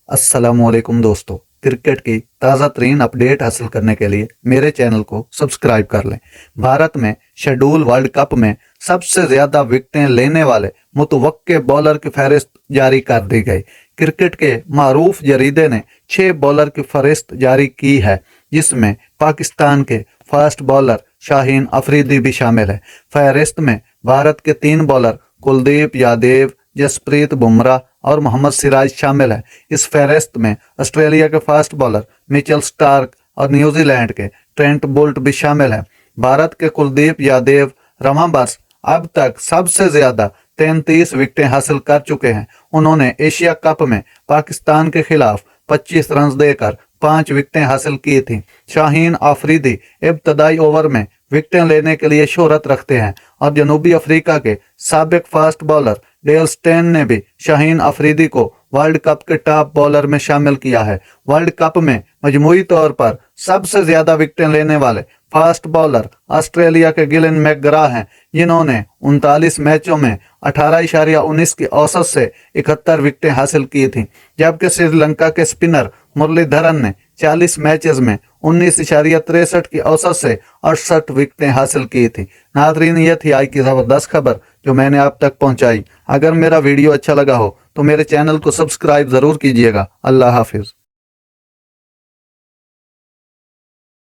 अस्सलामुअलैकुम दोस्तों, क्रिकेट की ताज़ा तरीन अपडेट हासिल करने के लिए मेरे चैनल को सब्सक्राइब कर लें। भारत में शेड्यूल वर्ल्ड कप में सबसे ज्यादा विकेटें लेने वाले मुतवक्के बॉलर की फहरिस्त जारी कर दी गई। क्रिकेट के मारूफ जरीदे ने 6 बॉलर की फहरिस्त जारी की है, जिसमें पाकिस्तान के फास्ट बॉलर शाहीन अफरीदी भी शामिल है। फहरिस्त में भारत के 3 बॉलर कुलदीप यादव, जसप्रीत बुमराह और मोहम्मद सिराज शामिल है। इस फहरिस्त में ऑस्ट्रेलिया के फास्ट बॉलर मिचेल स्टार्क और न्यूजीलैंड के ट्रेंट बोल्ट भी शामिल है। भारत के कुलदीप यादव रमाबस अब तक सबसे ज्यादा 33 विकेटें हासिल कर चुके हैं। उन्होंने एशिया कप में पाकिस्तान के खिलाफ 25 रन देकर 5 विकेटें हासिल की थी। शाहीन अफरीदी इब्तदाई ओवर में विकेटें लेने के लिए शोहरत रखते हैं और जनूबी अफ्रीका के साबिक फास्ट बॉलर डेल स्टेन ने भी शाहीन अफरीदी को वर्ल्ड कप के टॉप बॉलर में शामिल किया है। वर्ल्ड कप में मजमूई तौर पर सबसे ज्यादा विकेटें लेने वाले फास्ट बॉलर ऑस्ट्रेलिया के गिलेन मैकग्रा हैं, जिन्होंने 39 मैचों में 18.19 की औसत से 71 विकेटें हासिल की थी, जबकि श्रीलंका के स्पिनर मुरलीधरन ने 40 मैचेस में 19.63 की औसत से 68 विकेटें हासिल की थी। नाज़रीन, ये थी आज की जबरदस्त खबर जो मैंने आप तक पहुंचाई। अगर मेरा वीडियो अच्छा लगा हो तो मेरे चैनल को सब्सक्राइब जरूर कीजिएगा। अल्लाह हाफिज।